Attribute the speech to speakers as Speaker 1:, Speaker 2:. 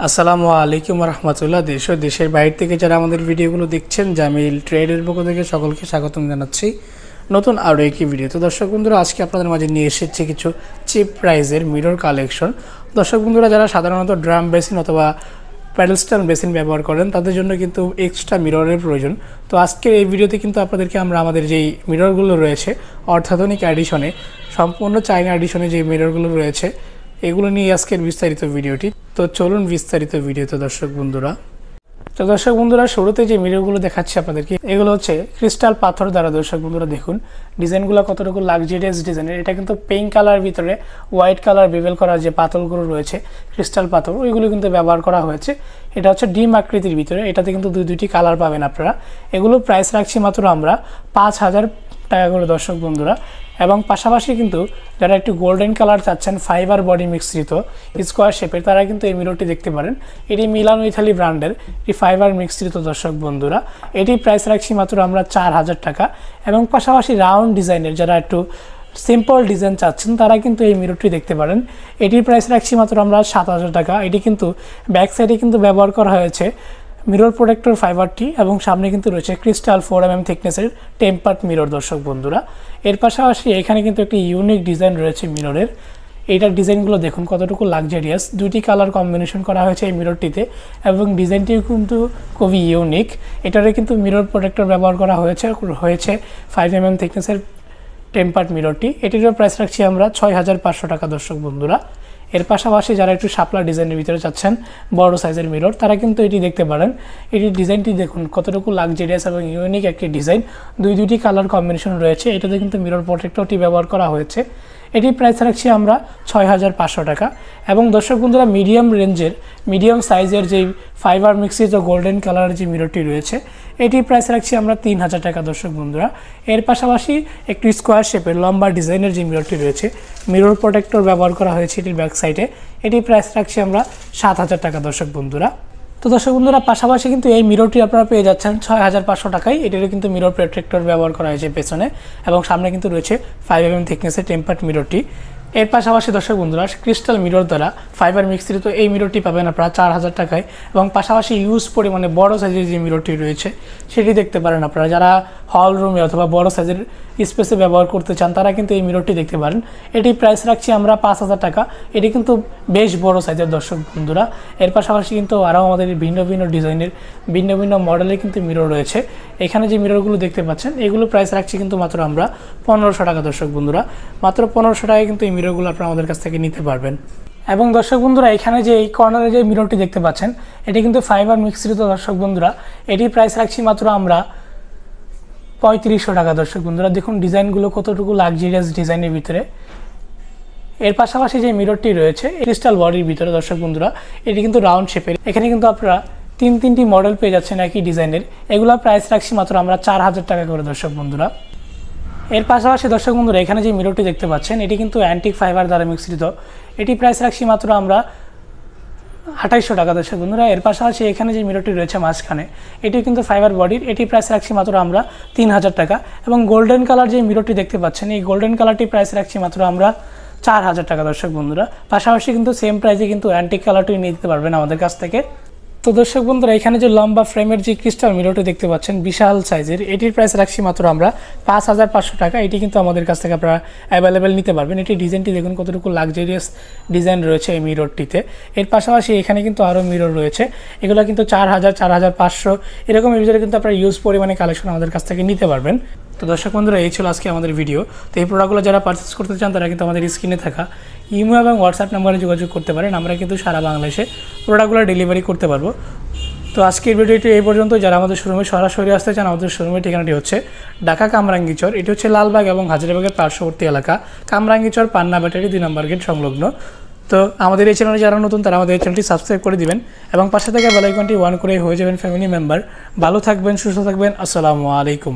Speaker 1: আসসালামু আলাইকুম রহমতুল্লাহ। দেশ ও দেশের বাইরে থেকে যারা আমাদের ভিডিওগুলো দেখছেন, জামিল ট্রেডের পক্ষ থেকে সকলকে স্বাগতম জানাচ্ছি নতুন আরও একটি ভিডিও। তো দর্শক বন্ধুরা, আজকে আপনাদের মাঝে নিয়ে এসেছি কিছু চিপ প্রাইজের মিরর কালেকশন। দর্শক বন্ধুরা, যারা সাধারণত ড্রাম বেসিন অথবা প্যাডেলস্টান বেসিন ব্যবহার করেন তাদের জন্য কিন্তু এক্সট্রা মিররের প্রয়োজন। তো আজকের এই ভিডিওতে কিন্তু আপনাদেরকে আমরা আমাদের যেই মিররগুলো রয়েছে অত্যাধুনিক এডিশনে, সম্পূর্ণ চায়না এডিশনে যে মিররগুলো রয়েছে এগুলো নিয়ে আজকের বিস্তারিত ভিডিওটি। তো চলুন বিস্তারিত ভিডিওতে দর্শক বন্ধুরা। তো দর্শক বন্ধুরা, শুরুতে যে মিররগুলো দেখাচ্ছি আপনাদেরকে, এগুলো হচ্ছে ক্রিস্টাল পাথর দ্বারা। দর্শক বন্ধুরা দেখুন ডিজাইনগুলো কতটুকু লাক্সারিয়াস ডিজাইনের। এটা কিন্তু পিঙ্ক কালার ভিতরে হোয়াইট কালার বেভেল করা যে পাথরগুলো রয়েছে ক্রিস্টাল পাথর, ওইগুলো কিন্তু ব্যবহার করা হয়েছে। এটা হচ্ছে ডিম আকৃতির ভিতরে, এটাতে কিন্তু দুইটি কালার পাবেন আপনারা। এগুলো প্রাইস রাখছি মাত্র আমরা 5,000 টাকা করে দর্শক বন্ধুরা। এবং পাশাপাশি কিন্তু যারা একটু গোল্ডেন কালার চাচ্ছেন ফাইবার বডি মিশ্রিত স্কোয়ার শেপের, তারা কিন্তু এই মিররটি দেখতে পারেন। এটি মিলানো ইতালি ব্র্যান্ডের, এটি ফাইবার মিশ্রিত দর্শক বন্ধুরা। এটি প্রাইস রাখছি মাত্র আমরা 4,000 টাকা। এবং পাশাপাশি রাউন্ড ডিজাইনের যারা একটু সিম্পল ডিজাইন চাচ্ছেন তারা কিন্তু এই মিররটি দেখতে পারেন। এটির প্রাইস রাখছি মাত্র আমরা 7,000 টাকা। এটি কিন্তু ব্যাক সাইডে কিন্তু ব্যবহার করা হয়েছে মিরর প্রোটেক্টর ফাইবারটি, এবং সামনে কিন্তু রয়েছে ক্রিস্টাল 4mm থিকনেসের টেম্পার্ড মিরর দর্শক বন্ধুরা। এর পাশাপাশি এখানে কিন্তু একটি ইউনিক ডিজাইন রয়েছে মিররের। এইটার ডিজাইনগুলো দেখুন কতটুকু লাক্সারিয়াস, দুইটি কালার কম্বিনেশন করা হয়েছে এই মিররটিতে, এবং ডিজাইনটিও কিন্তু খুবই ইউনিক। এটারে কিন্তু মিরর প্রোটেক্টর ব্যবহার করা হয়েছে 5mm থিকনেসের টেম্পার্ড মিররটি। এটিরও প্রাইস রাখছি আমরা 6,500 টাকা দর্শক বন্ধুরা। এর পাশাপাশি যারা একটু শাপলা ডিজাইনের ভিতরে চাচ্ছেন বড় সাইজের মিরর, তারা কিন্তু এটি দেখতে পারেন। এটির ডিজাইনটি দেখুন কতটুকু লাক্সারিয়াস এবং ইউনিক একটি ডিজাইন, দুইটি কালার কম্বিনেশন রয়েছে। এটাতে কিন্তু মিরর প্রোটেক্টরটি ব্যবহার করা হয়েছে। এটি প্রাইস রাখছি আমরা 6,500 টাকা। এবং দর্শক বন্ধুরা, মিডিয়াম সাইজের যেই ফাইবার মিক্সিজ ও গোল্ডেন কালারের যে মিররটি রয়েছে এটি প্রাইস রাখছি আমরা 3,000 টাকা দর্শক বন্ধুরা। এর পাশাপাশি একটি স্কোয়ার শেপের লম্বা ডিজাইনের যে মিররটি রয়েছে, মিরর প্রোটেক্টর ব্যবহার করা হয়েছে এটির ব্যাক সাইডে, এটি প্রাইস রাখছি আমরা 7,000 টাকা দর্শক বন্ধুরা। তো দর্শক বন্ধুরা, পাশাপাশি কিন্তু এই মিররটি আপনারা পেয়ে যাচ্ছেন 6,500 টাকায়। এটিরও কিন্তু মিরর প্রোটেক্টর ব্যবহার করা হয়েছে পেছনে, এবং সামনে কিন্তু রয়েছে 5mm থিকনেসের টেম্পার্ড মিররটি। এর পাশাপাশি দর্শক বন্ধুরা, ক্রিস্টাল মিরর দ্বারা ফাইবার মিক্সিত এই মিররটি পাবেন আপনারা 4,000 টাকায়। এবং পাশাপাশি ইউজ পরিমাণে বড় সাইজের যে মিররটি রয়েছে সেটি দেখতে পারেন আপনারা। যারা হল রুমে অথবা বড় সাইজের স্পেসে ব্যবহার করতে চান তারা কিন্তু এই মিররটি দেখতে পারেন। এটি প্রাইস রাখছি আমরা 5,000 টাকা। এটি কিন্তু বেশ বড় সাইজের দর্শক বন্ধুরা। এর পাশাপাশি কিন্তু আরও আমাদের ভিন্ন ভিন্ন ডিজাইনের ভিন্ন ভিন্ন মডেলের কিন্তু মিরর রয়েছে। এখানে যে মিররগুলো দেখতে পাচ্ছেন এগুলো প্রাইস রাখছি কিন্তু মাত্র আমরা 1,500 টাকা দর্শক বন্ধুরা। মাত্র 1,500 টাকায় কিন্তু এই মিররগুলো আপনারা আমাদের কাছ থেকে নিতে পারবেন। এবং দর্শক বন্ধুরা, এখানে যে এই কর্নারে যে মিররটি দেখতে পাচ্ছেন এটি কিন্তু ফাইবার মিশ্রিত দর্শক বন্ধুরা। এটি প্রাইস রাখছি মাত্র আমরা 3,500 টাকা দর্শক বন্ধুরা। দেখুন ডিজাইনগুলো কতটুকু লাক্সারিয়াস ডিজাইনের ভিতরে। এর পাশাপাশি যে মিররটি রয়েছে ক্রিস্টাল বডির ভিতরে দর্শক বন্ধুরা, এটি কিন্তু রাউন্ড শেপের। এখানে কিন্তু আপনারা তিনটি মডেল পেয়ে যাচ্ছেন একই ডিজাইনের। এগুলোর প্রাইস রাখছি মাত্র আমরা 4,000 টাকা করে দর্শক বন্ধুরা। এর পাশাপাশি দর্শক বন্ধুরা, এখানে যে মিররটি দেখতে পাচ্ছেন এটি কিন্তু অ্যান্টিক ফাইবার দ্বারা মিশ্রিত। এটি প্রাইস রাখছি মাত্র আমরা 2,800 টাকা দর্শক বন্ধুরা। এর পাশাপাশি এখানে যে মিররটি রয়েছে মাঝখানে এটি কিন্তু ফাইবার বডির, এটি প্রাইস রাখছি মাত্র আমরা 3,000 টাকা। এবং গোল্ডেন কালার যে মিররটি দেখতে পাচ্ছেন এই গোল্ডেন কালারটি প্রাইস রাখছি মাত্র আমরা 4,000 টাকা দর্শক বন্ধুরা। পাশাপাশি কিন্তু সেম প্রাইসে কিন্তু অ্যান্টিক কালারটি নিয়ে নিতে পারবেন আমাদের কাছ থেকে। তো দর্শক বন্ধুরা, এখানে যে লম্বা ফ্রেমের যে ক্রিস্টাল মিররটি দেখতে পাচ্ছেন বিশাল সাইজের, এটির প্রাইস রাখছি মাত্র আমরা 5,500 টাকা। এটি কিন্তু আমাদের কাছ থেকে আপনারা অ্যাভেলেবেল নিতে পারবেন। এটি ডিজাইনটি দেখুন কতটুকু লাক্সারিয়াস ডিজাইন রয়েছে এই মিররটিতে। এর পাশাপাশি এখানে কিন্তু আরও মিরর রয়েছে, এগুলো কিন্তু 4,000, 4,500 এরকম ভিতরে কিন্তু আপনারা ইউজ পরিমাণে কালেকশন আমাদের কাছ থেকে নিতে পারবেন। তো দর্শক বন্ধুরা, এই ছিল আজকে আমাদের ভিডিও। তো এই প্রোডাক্টগুলো যারা পারচেস করতে চান তারা কিন্তু আমাদের স্ক্রিনে থাকা ইমো এবং হোয়াটসঅ্যাপ নাম্বারে যোগাযোগ করতে পারেন। আমরা কিন্তু সারা বাংলাদেশে প্রোডাক্টগুলো ডেলিভারি করতে পারবো। তো আজকের ভিডিওটি এই পর্যন্ত। যারা আমাদের শোরুমে সরাসরি আসতে চান, আমাদের শোরুমের ঠিকানাটি হচ্ছে ঢাকা কামরাঙ্গীচর। এটি হচ্ছে লালবাগ এবং হাজারীবাগের পার্শ্ববর্তী এলাকা, কামরাঙ্গীচর পান্না ব্যাটারি 2 নম্বর গেট সংলগ্ন। তো আমাদের এই চ্যানেলে যারা নতুন তারা আমাদের এই চ্যানেলটি সাবস্ক্রাইব করে দিবেন এবং পাশে থাকা বেল আইকনটি অন করে হয়ে যাবেন ফ্যামিলি মেম্বার। ভালো থাকবেন, সুস্থ থাকবেন। আসসালামু আলাইকুম।